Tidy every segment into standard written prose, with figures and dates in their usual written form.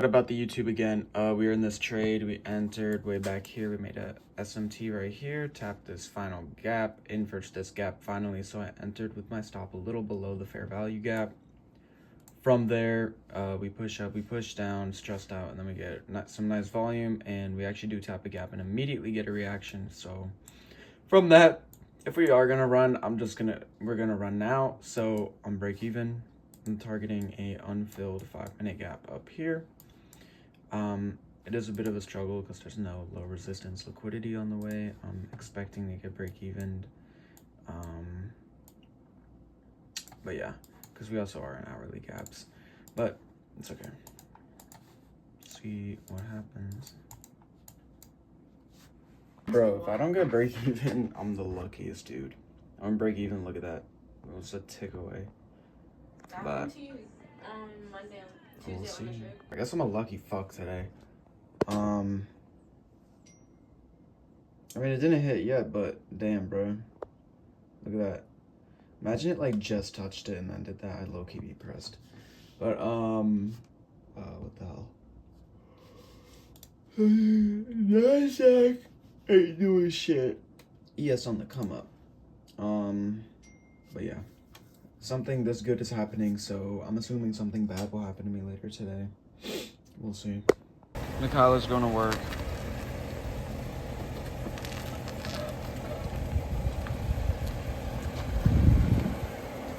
What about the YouTube again? We were in this trade. We entered way back here. We made a SMT right here. Tapped this final gap. Inverted this gap finally. So I entered with my stop a little below the fair value gap. From there, we push up, we push down, stressed out, and then we get some nice volume. And we actually do tap a gap and immediately get a reaction. So from that, if we are gonna run, we're gonna run now. So on break even, I'm targeting a unfilled 5-minute gap up here. It is a bit of a struggle because there's no low resistance liquidity on the way. I'm expecting to get break even. But yeah, because we also are in hourly gaps, but it's okay. See what happens. Bro, if I don't get break even, I'm the luckiest dude. I'm break even, look at that. It was a tick away. But Monday, we'll Tuesday on the see. trip. I guess I'm a lucky fuck today. I mean, it didn't hit yet, but damn, bro. Look at that. Imagine it like just touched it and then did that. I'd low-key be pressed. But, what the hell? NASDAQ ain't doing shit. ES on the come up. But yeah. Something this good is happening, so I'm assuming something bad will happen to me later today. We'll see. Mikhail's going to work.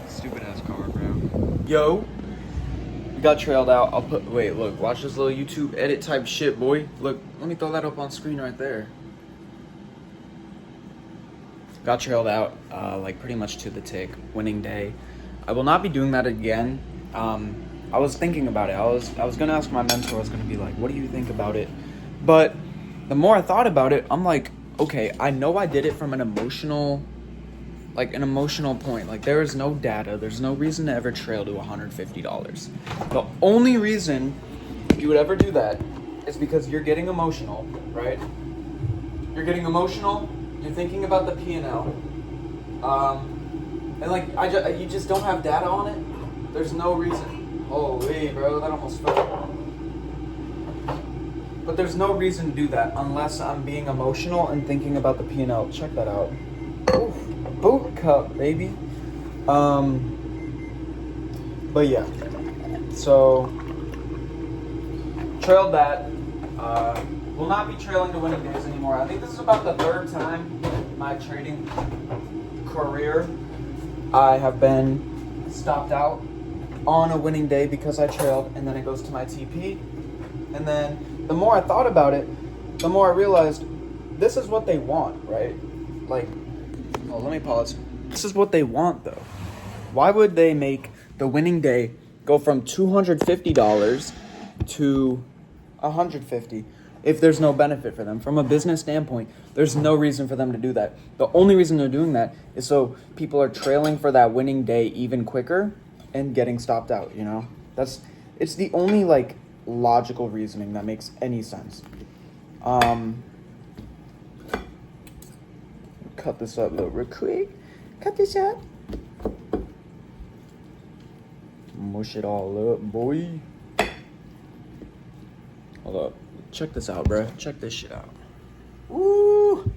Stupid ass car, bro. Yo, we got trailed out. Wait, look, watch this little YouTube edit type shit, boy. Look, let me throw that up on screen right there. Got trailed out, like pretty much to the tick, winning day. I will not be doing that again. I was thinking about it. I was gonna ask my mentor. I was gonna be like, what do you think about it? But the more I thought about it, I'm like, okay, I know I did it from an emotional point. Like, there is no data. There's no reason to ever trail to $150. The only reason you would ever do that is because you're getting emotional, right? You're getting emotional. You're thinking about the P&L. And like, you just don't have data on it. There's no reason. Holy, bro, that almost fell. But there's no reason to do that unless I'm being emotional and thinking about the P&L. Check that out. Oof, boot cup, baby. But yeah. So, trailed that. Will not be trailing to winning days anymore. I think this is about the third time in my trading career I have been stopped out on a winning day because I trailed, and then it goes to my TP. And then the more I thought about it, the more I realized this is what they want, right? Like, oh, let me pause. This is what they want, though. Why would they make the winning day go from $250 to $150 if there's no benefit for them? From a business standpoint, there's no reason for them to do that. The only reason they're doing that is so people are trailing for that winning day even quicker and getting stopped out, you know? It's the only, like, logical reasoning that makes any sense. Cut this up a little real quick. Cut this up. Mush it all up, boy. Hold up. Check this out, bro. Check this shit out. Woo!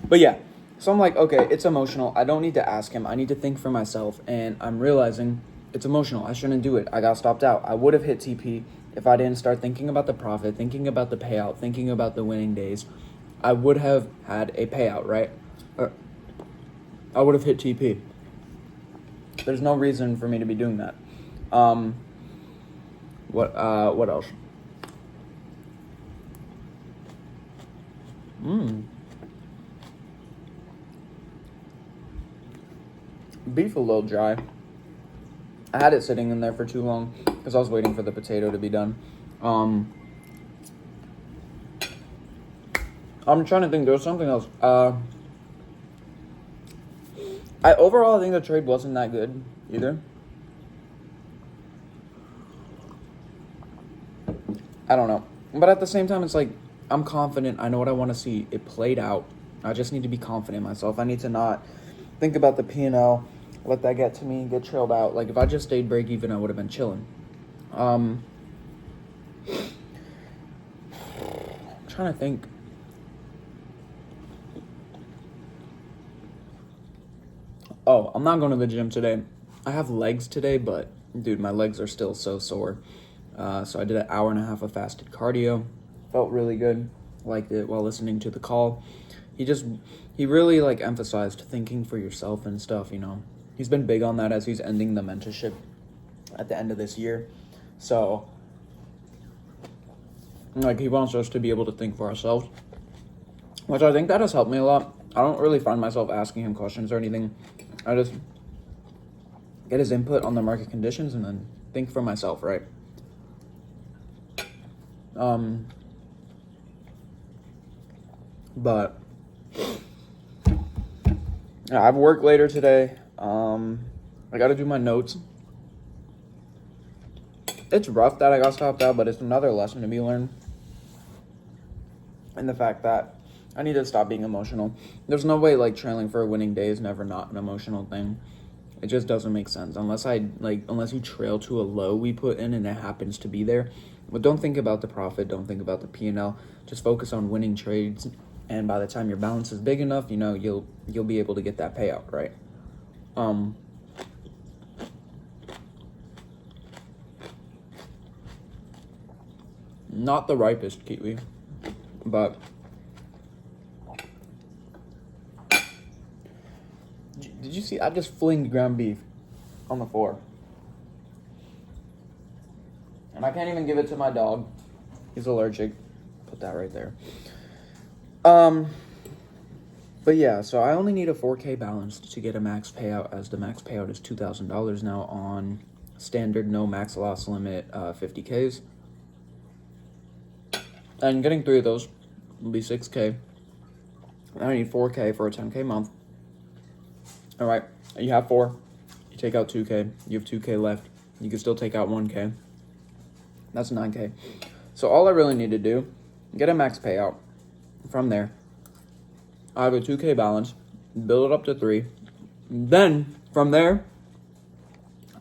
But yeah. So I'm like, okay, it's emotional. I don't need to ask him. I need to think for myself. And I'm realizing it's emotional. I shouldn't do it. I got stopped out. I would have hit TP if I didn't start thinking about the profit, thinking about the payout, thinking about the winning days. I would have had a payout, right? I would have hit TP. There's no reason for me to be doing that. What else? Beef a little dry. I had it sitting in there for too long because I was waiting for the potato to be done. I'm trying to think. There was something else. Overall, I think the trade wasn't that good either. I don't know. But at the same time, it's like, I'm confident. I know what I want to see. It played out. I just need to be confident in myself. I need to not think about the P&L, let that get to me, get trailed out. Like, if I just stayed break even, I would have been chilling. trying to think. Oh, I'm not going to the gym today. I have legs today, but dude, my legs are still so sore. So I did an hour and a half of fasted cardio. Felt really good. Liked it while listening to the call. He really like emphasized thinking for yourself and stuff, you know. He's been big on that as he's ending the mentorship at the end of this year. So like he wants us to be able to think for ourselves, which I think that has helped me a lot. I don't really find myself asking him questions or anything. I just get his input on the market conditions and then think for myself, right? But yeah, I have work later today. I got to do my notes. It's rough that I got stopped out, but it's another lesson to be learned. And the fact that I need to stop being emotional. There's no way like trailing for a winning day is never not an emotional thing. It just doesn't make sense unless you trail to a low we put in and it happens to be there. But don't think about the profit. Don't think about the P&L. Just focus on winning trades. And by the time your balance is big enough, you know, you'll be able to get that payout, right? Not the ripest kiwi, but did you see? I just flinged ground beef on the floor, and I can't even give it to my dog. He's allergic. Put that right there. But yeah, so I only need a 4K balance to get a max payout, as the max payout is $2,000 now on standard no max loss limit 50Ks. And getting 3 of those will be 6K. I need 4K for a 10K month. All right, you have 4. You take out 2K. You have 2K left. You can still take out 1K. That's 9K. So all I really need to do, get a max payout. From there, I have a 2K balance, build it up to 3. Then, from there,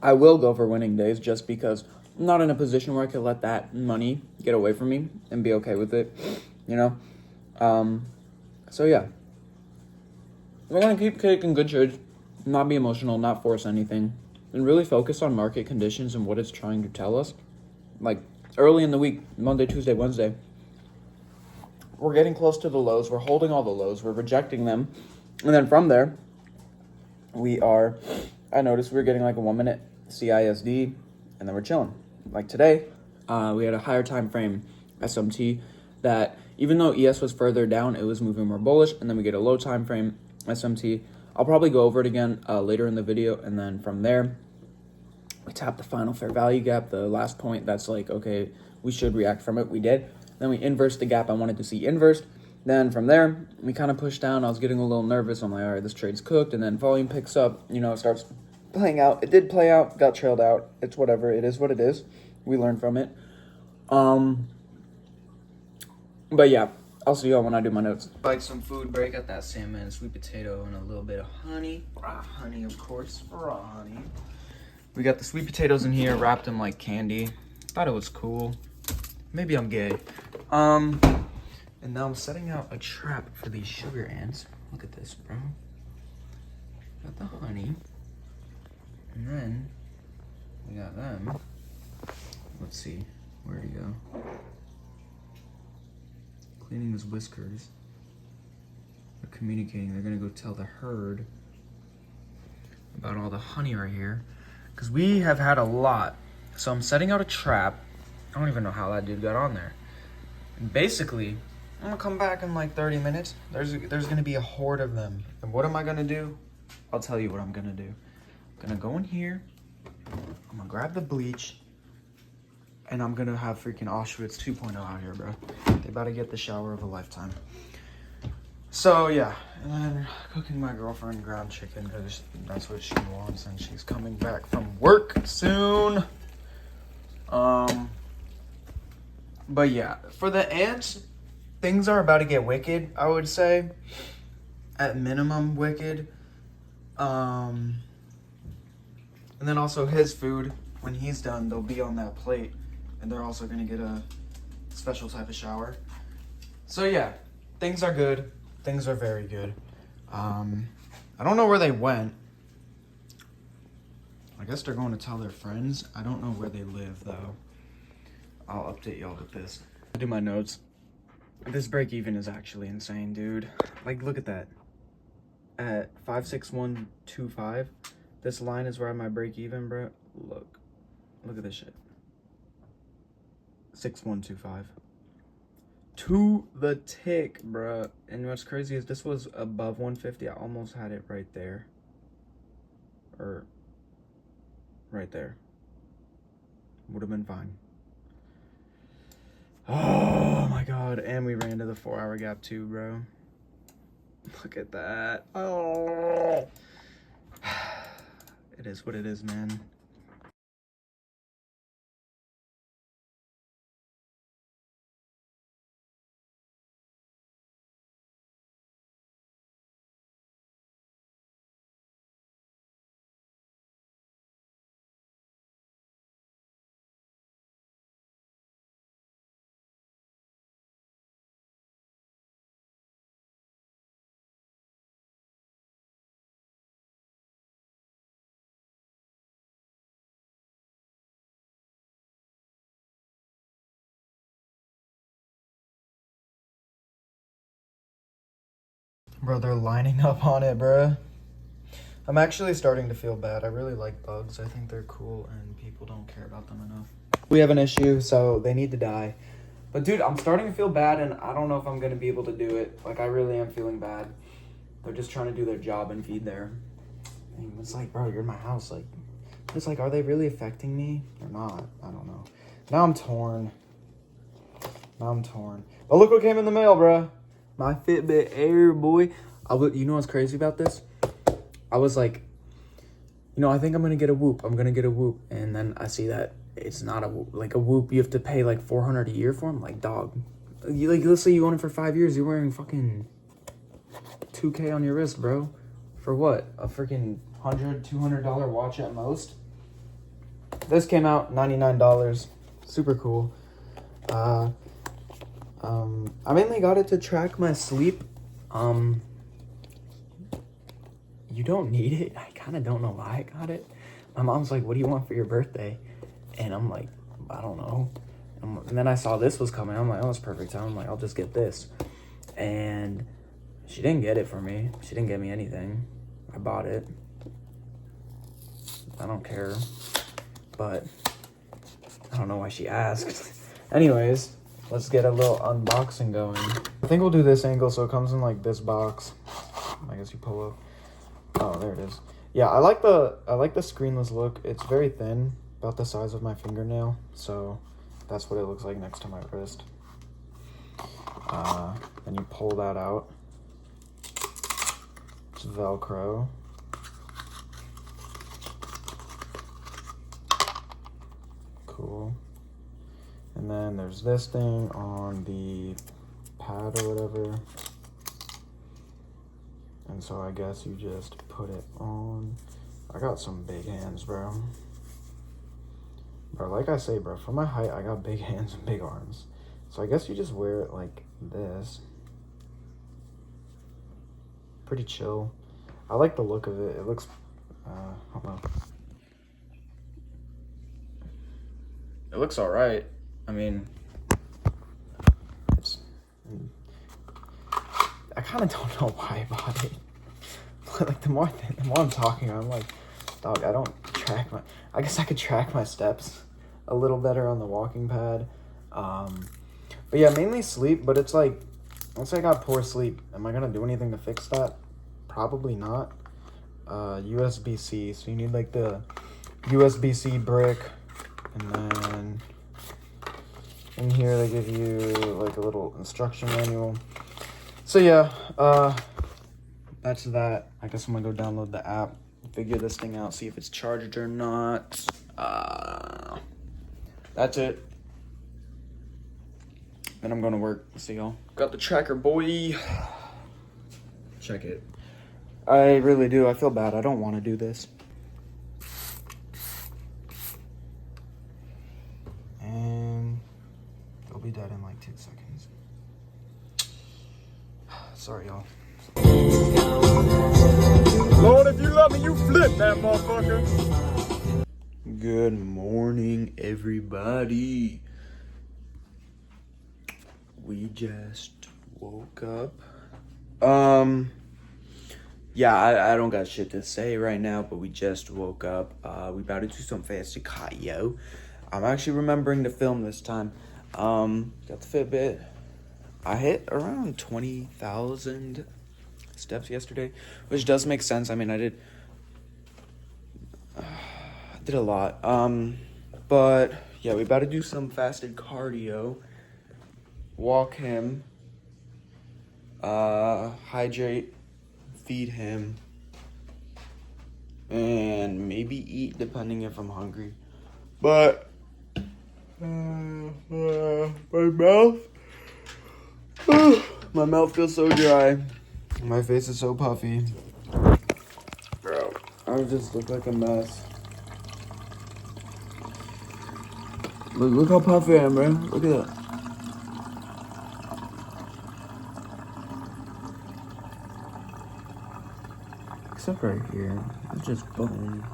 I will go for winning days just because I'm not in a position where I could let that money get away from me and be okay with it, you know? So yeah. We're going to keep taking good trades, not be emotional, not force anything, and really focus on market conditions and what it's trying to tell us. Like, early in the week, Monday, Tuesday, Wednesday, we're getting close to the lows. We're holding all the lows. We're rejecting them. And then from there, I noticed we were getting like a 1 minute CISD, and then we're chilling. Like today, we had a higher time frame SMT that even though ES was further down, it was moving more bullish. And then we get a low time frame SMT. I'll probably go over it again later in the video. And then from there, we tap the final fair value gap, the last point that's like, okay, we should react from it. We did. Then we inversed the gap I wanted to see inversed. Then from there, we kind of pushed down. I was getting a little nervous. I'm like, all right, this trade's cooked. And then volume picks up, you know, it starts playing out. It did play out, got trailed out. It's whatever. It is what it is. We learned from it. But yeah, I'll see y'all when I do my notes. Like some food break. Got that salmon, sweet potato, and a little bit of honey. Raw honey, of course. Raw honey. We got the sweet potatoes in here, wrapped in like candy. Thought it was cool. Maybe I'm gay. And now I'm setting out a trap for these sugar ants. Look at this, bro. Got the honey. And then we got them. Let's see. Where'd he go? Cleaning his whiskers. They're communicating. They're gonna go tell the herd about all the honey right here. Because we have had a lot. So I'm setting out a trap. I don't even know how that dude got on there. And basically, I'm gonna come back in like 30 minutes. There's gonna be a horde of them. And what am I gonna do? I'll tell you what I'm gonna do. I'm gonna go in here. I'm gonna grab the bleach. And I'm gonna have freaking Auschwitz 2.0 out here, bro. They about to get the shower of a lifetime. So yeah, and then cooking my girlfriend ground chicken because that's what she wants, and she's coming back from work soon. But yeah, for the ants, things are about to get wicked, I would say. At minimum, wicked. And then also his food, when he's done, they'll be on that plate. And they're also gonna get a special type of shower. So yeah, things are good. Things are very good. I don't know where they went. I guess they're going to tell their friends. I don't know where they live though. I'll update y'all with this. I do my notes. This break even is actually insane, dude. Like, look at that. At 56125, this line is where my break even, bro. Look at this shit. 6125. To the tick, bruh. And what's crazy is this was above 150. I almost had it right there. Or right there. Would have been fine. Oh my god. And we ran to the 4-hour gap too, bro. Look at that. Oh. It is what it is, man. Bro, they're lining up on it, bro. I'm actually starting to feel bad. I really like bugs. I think they're cool and people don't care about them enough. We have an issue, so they need to die. But dude, I'm starting to feel bad and I don't know if I'm going to be able to do it. Like, I really am feeling bad. They're just trying to do their job and feed there. And it's like, bro, you're in my house. Like, it's like, are they really affecting me or not? I don't know. Now I'm torn. But look what came in the mail, bro. My Fitbit Air, boy. You know what's crazy about this? I was like, I think I'm going to get a Whoop. And then I see that it's not a Whoop. Like, a Whoop, you have to pay like $400 a year for them. Like, dog. Let's say you own it for 5 years. You're wearing fucking $2K on your wrist, bro. For what? A freaking $100-$200 watch at most? This came out $99. Super cool. I mainly got it to track my sleep. You don't need it. I kind of don't know why I got it. My mom's like, what do you want for your birthday? And I'm like, I don't know. And then I saw this was coming. I'm like, oh, it's perfect time. I'm like, I'll just get this. And she didn't get it for me. She didn't get me anything. I bought it. I don't care. But I don't know why she asked. Anyways, let's get a little unboxing going. I think we'll do this angle so it comes in like this box. I guess you pull up. Oh, there it is. Yeah, I like the screenless look. It's very thin, about the size of my fingernail. So that's what it looks like next to my wrist. Then you pull that out. It's Velcro. Cool. And then there's this thing on the pad or whatever. And so I guess you just put it on. I got some big hands, bro. Bro, like I say, bro, for my height, I got big hands and big arms. So I guess you just wear it like this. Pretty chill. I like the look of it. It looks, hold on. It looks all right. I mean, I kind of don't know why I bought it. Like, the more I'm talking, I'm like, dog, I guess I could track my steps a little better on the walking pad. But yeah, mainly sleep, but it's like, let's say I got poor sleep. Am I going to do anything to fix that? Probably not. USB-C, so you need like the USB-C brick, and then in here they give you like a little instruction manual. So yeah, that's that. I guess I'm gonna go download the app, figure this thing out, see if it's charged or not. That's it. Then I'm going to work. See y'all. Got the tracker, boy. Check it. I really do. I feel bad. I don't want to do this. And it'll be dead in like 2 seconds. Sorry, y'all. Lord, if you love me, you flip that motherfucker. Good morning, everybody. We just woke up. Yeah, I don't got shit to say right now, but we just woke up. We about to do some fast cardio. I'm actually remembering to film this time. Got the Fitbit. I hit around 20,000 steps yesterday, which does make sense. I mean, I did a lot. But yeah, we about to do some fasted cardio. Walk him. Hydrate. Feed him. And maybe eat depending if I'm hungry. But my mouth feels so dry. My face is so puffy. Bro, I just look like a mess. Look how puffy I am, bro. Look at that. Except right here. It's just bone.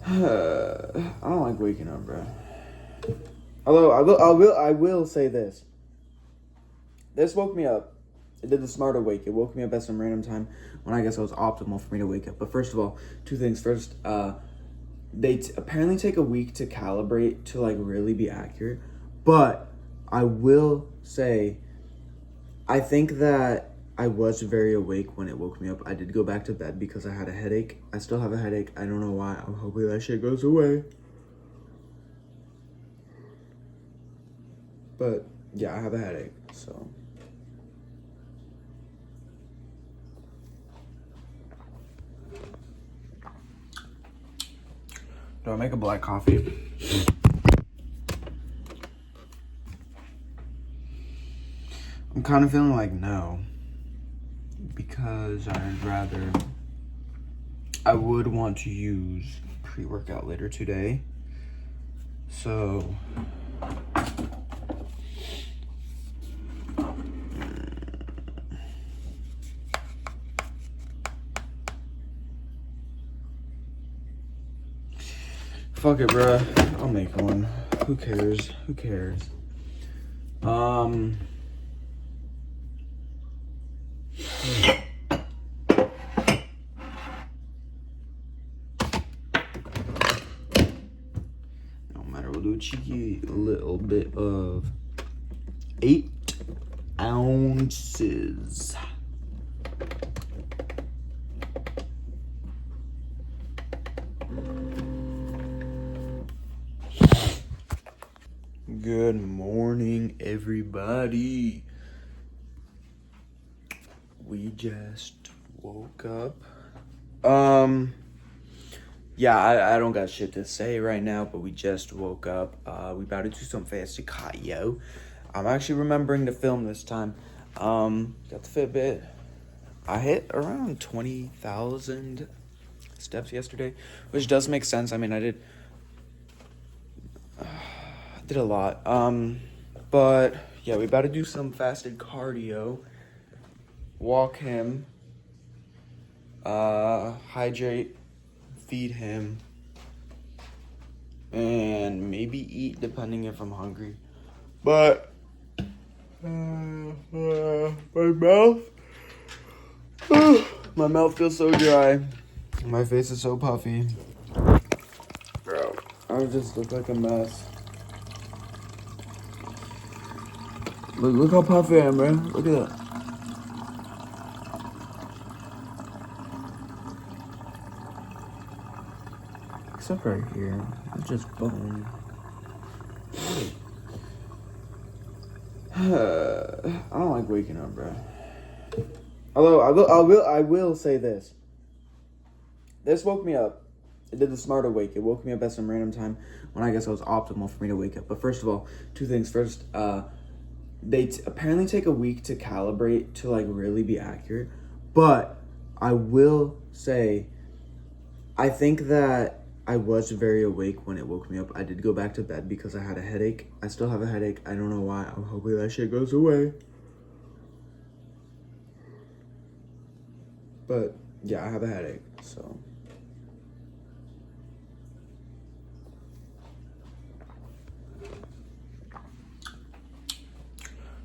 I don't like waking up, bro. Although I will say this. This woke me up. It did the smarter wake. It woke me up at some random time when I guess it was optimal for me to wake up. But first of all, two things. First, they apparently take a week to calibrate to like really be accurate. But I will say, I think that I was very awake when it woke me up. I did go back to bed because I had a headache. I still have a headache. I don't know why. I'm hoping that shit goes away. But yeah, I have a headache, so. Do I make a black coffee? I'm kind of feeling like no. Because I would want to use pre-workout later today. So. Fuck it, bruh. I'll make one. Who cares? Who cares? No matter, we'll do a cheeky little bit of 8 ounces. Good morning, everybody. We just woke up. Yeah, I don't got shit to say right now, but we just woke up. We about to do some fast cardio. I'm actually remembering to film this time. Got the Fitbit. I hit around 20,000 steps yesterday, which does make sense. I mean, I did a lot. But yeah, we about to do some fasted cardio. Walk him. Hydrate. Feed him. And maybe eat depending if I'm hungry. But my mouth feels so dry. My face is so puffy. Bro, I just look like a mess. Look how puffy I am, bro. Look at that. Except right here. It's just bone. I don't like waking up, bro. Although I will say this. This woke me up. It did the smarter wake. It woke me up at some random time when I guess it was optimal for me to wake up. But first of all, two things. First, they apparently take a week to calibrate to like really be accurate. But I will say, I think that I was very awake when it woke me up. I did go back to bed because I had a headache. I still have a headache. I don't know why. I'm hoping that shit goes away. But yeah, I have a headache, so.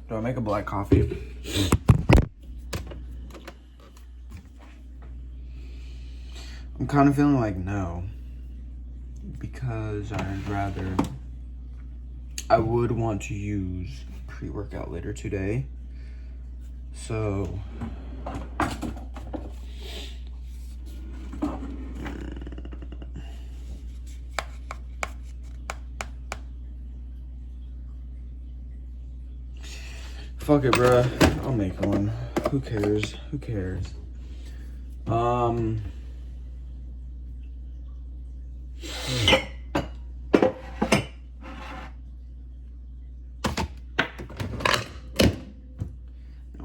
Do I make a black coffee? I'm kind of feeling like no. Because I would want to use pre-workout later today. So. Fuck it, bruh. I'll make one. Who cares? Who cares? No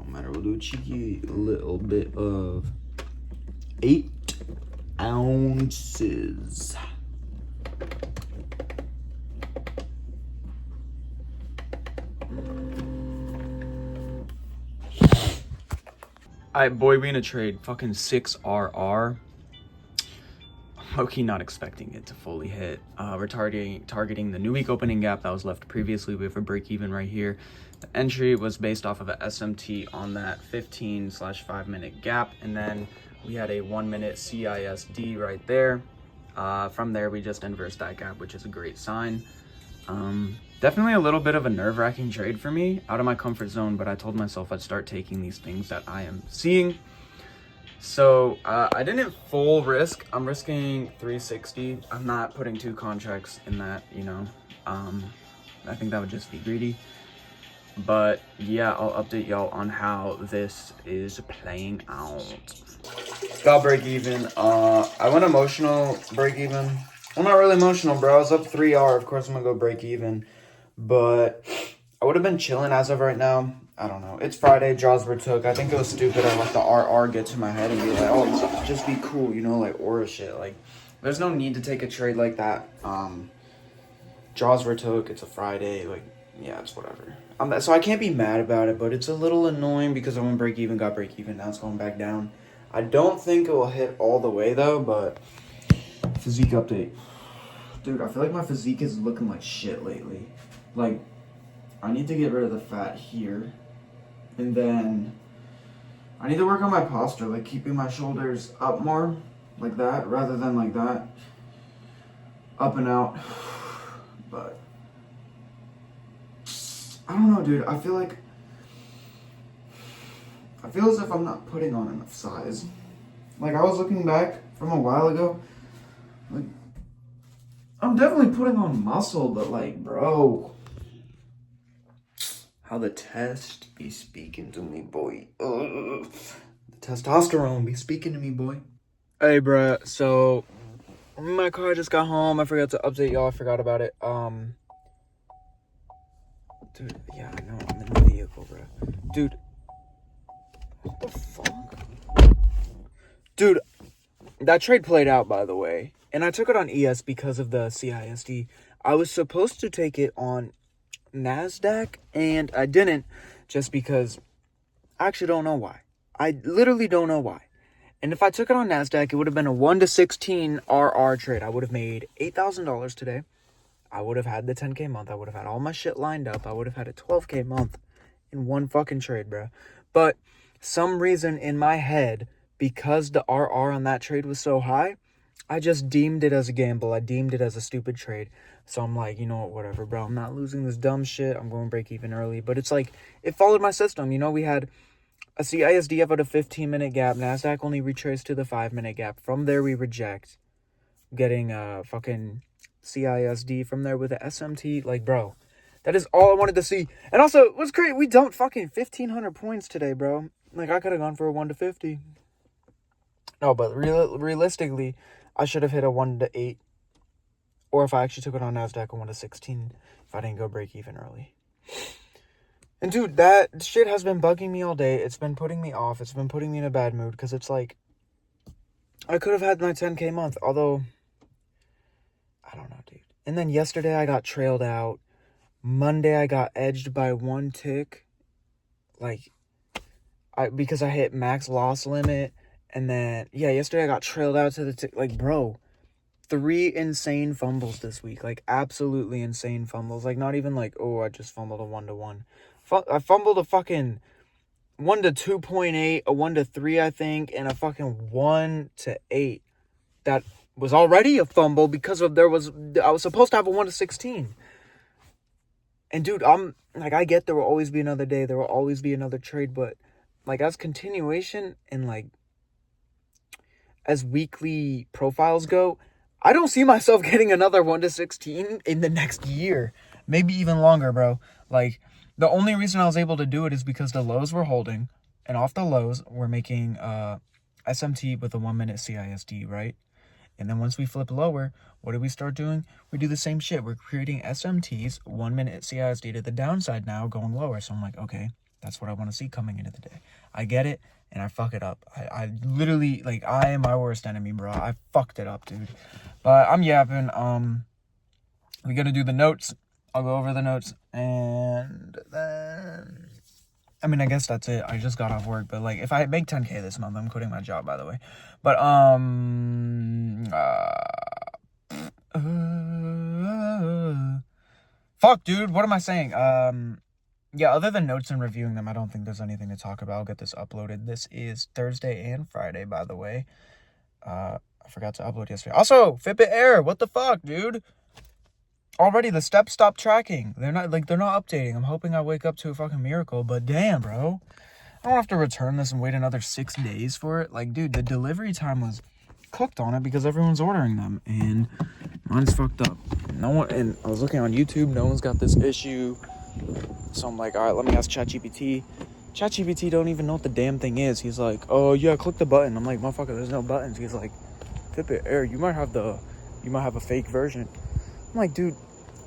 matter, we'll do a cheeky little bit of 8 ounces. Alright, boy, we in a trade. Fucking 6RR. Low-key not expecting it to fully hit. We're targeting the new week opening gap that was left previously. We have a break even right here. The entry was based off of a SMT on that 15/5 minute gap. And then we had a 1 minute CISD right there. From there, we just inversed that gap, which is a great sign. Definitely a little bit of a nerve-wracking trade for me, out of my comfort zone, but I told myself I'd start taking these things that I am seeing. So I didn't full risk. I'm risking 360. I'm not putting 2 contracts in that, you know. I think that would just be greedy. But yeah, I'll update y'all on how this is playing out. Got break even. I went emotional break even. Well, not really emotional, bro. I was up 3R. Of course, I'm gonna go break even. But I would have been chilling as of right now. I don't know. It's Friday. Jaws retook. I think it was stupid. I let the RR get to my head and be like, oh, just be cool, you know, like aura shit. Like, there's no need to take a trade like that. Jaws retook. It's a Friday. Like, yeah, it's whatever. So I can't be mad about it, but it's a little annoying because I went break even, got break even. Now it's going back down. I don't think it will hit all the way though, but physique update. Dude, I feel like my physique is looking like shit lately. Like, I need to get rid of the fat here. And then I need to work on my posture, like keeping my shoulders up more, like that, rather than like that. Up and out. But I don't know, dude. I feel as if I'm not putting on enough size. Like, I was looking back from a while ago. Like, I'm definitely putting on muscle, but like, bro, how the test be speaking to me, boy. Ugh. The testosterone be speaking to me, boy. Hey, bruh. So my car just got home. I forgot to update y'all. I forgot about it. Dude, yeah, I know. I'm in the vehicle, bruh. Dude. What the fuck? Dude, that trade played out, by the way. And I took it on ES because of the CISD. I was supposed to take it on NASDAQ, and I didn't, just because I actually don't know why. I literally don't know why. And if I took it on NASDAQ, it would have been a 1-16 RR trade. I would have made $8,000 today. I would have had the 10K month. I would have had all my shit lined up. I would have had a 12K month in one fucking trade, bro. But some reason in my head, because the RR on that trade was so high, I just deemed it as a gamble. I deemed it as a stupid trade. So I'm like, you know what, whatever, bro. I'm not losing this dumb shit. I'm going break even early. But it's like, it followed my system. You know, we had a CISD about a 15-minute gap. NASDAQ only retraced to the 5-minute gap. From there, we reject. Getting a fucking CISD from there with a SMT. Like, bro, that is all I wanted to see. And also, what's great, we dumped fucking 1,500 points today, bro. Like, I could have gone for a 1-50. No, but realistically, I should have hit a 1-8. Or if I actually took it on NASDAQ, a 1-16 if I didn't go break even early. And dude, that shit has been bugging me all day. It's been putting me off. It's been putting me in a bad mood because it's like, I could have had my 10K month, although I don't know, dude. And then yesterday I got trailed out. Monday I got edged by 1 tick. Like, because I hit max loss limit. And then, yeah, yesterday I got trailed out to the tick. Like, bro, 3 insane fumbles this week. Like, absolutely insane fumbles. Like, not even like, oh, I just fumbled a 1-to-1. I fumbled a fucking 1 to 2.8, a 1 to 3, I think, and a fucking 1 to 8. That was already a fumble because I was supposed to have a 1 to 16. And dude, I get there will always be another day, there will always be another trade, but like as continuation and like as weekly profiles go, I don't see myself getting another 1 to 16 in the next year. Maybe even longer, bro. Like, the only reason I was able to do it is because the lows were holding, and off the lows, we're making SMT with a 1-minute CISD, right? And then once we flip lower, what do we start doing? We do the same shit. We're creating SMTs, 1-minute CISD to the downside now, going lower. So I'm like, okay, that's what I want to see coming into the day. I get it, and I fuck it up. I literally, like, I am my worst enemy, bro. I fucked it up, dude. But I'm yapping. We gotta do the notes. I'll go over the notes, and then, I mean, I guess that's it. I just got off work, but like, if I make 10K this month, I'm quitting my job, by the way. But fuck, dude, what am I saying? Yeah, other than notes and reviewing them, I don't think there's anything to talk about. I'll get this uploaded. This is Thursday and Friday, by the way. I forgot to upload yesterday. Also, Fitbit Air, what the fuck, dude? Already the steps stopped tracking. They're not updating. I'm hoping I wake up to a fucking miracle, but damn, bro. I don't have to return this and wait another 6 days for it. Like, dude, the delivery time was cooked on it because everyone's ordering them, and mine's fucked up. No one, and I was looking on YouTube, no one's got this issue. So I'm like, all right, let me ask ChatGPT. ChatGPT don't even know what the damn thing is. He's like, oh yeah, click the button. I'm like, motherfucker, there's no buttons. He's like, Fitbit Air, you might have a fake version. I'm like, dude,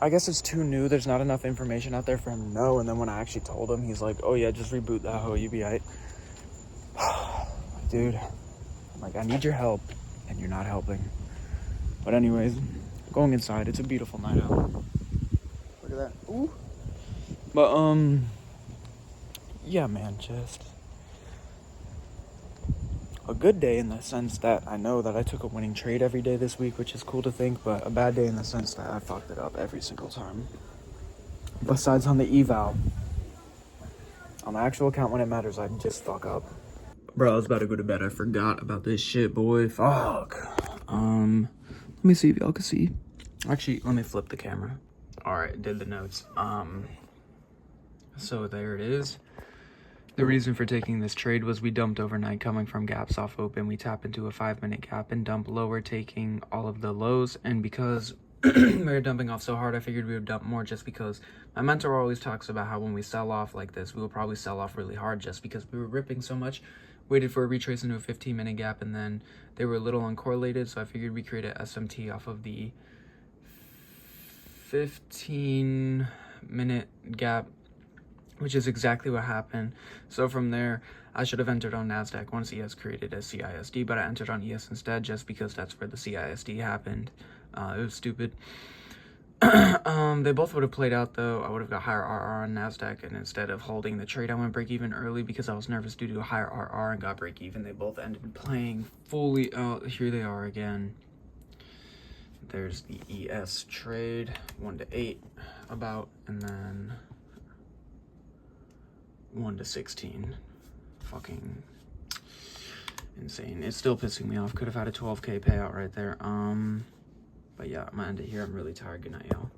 I guess it's too new. There's not enough information out there for him to know. And then when I actually told him, he's like, oh yeah, just reboot that hoe, you be right. Dude, I'm like, I need your help, and you're not helping. But anyways, going inside. It's a beautiful night out. Look at that. Ooh. But yeah, man, just a good day in the sense that I know that I took a winning trade every day this week, which is cool to think, but a bad day in the sense that I fucked it up every single time. Besides on the eval. On the actual account when it matters, I just fuck up. Bro, I was about to go to bed. I forgot about this shit, boy. Fuck. Let me see if y'all can see. Actually, let me flip the camera. Alright, did the notes. So there it is. The reason for taking this trade was we dumped overnight coming from gaps off open. We tap into a 5-minute gap and dump lower, taking all of the lows. And because we were dumping off so hard, I figured we would dump more just because my mentor always talks about how when we sell off like this, we will probably sell off really hard just because we were ripping so much. Waited for a retrace into a 15-minute gap, and then they were a little uncorrelated, so I figured we create a SMT off of the 15-minute gap, which is exactly what happened. So from there, I should have entered on NASDAQ once ES created a CISD, but I entered on ES instead just because that's where the CISD happened. It was stupid. They both would have played out, though. I would have got higher RR on NASDAQ, and instead of holding the trade, I went break even early because I was nervous due to a higher RR and got break even. They both ended playing fully out. Here they are again. There's the ES trade, 1 to 8 about, and then 1 to 16. Fucking insane. It's still pissing me off. Could have had a 12K payout right there. But yeah, I'm gonna end it here. I'm really tired. Good night, y'all.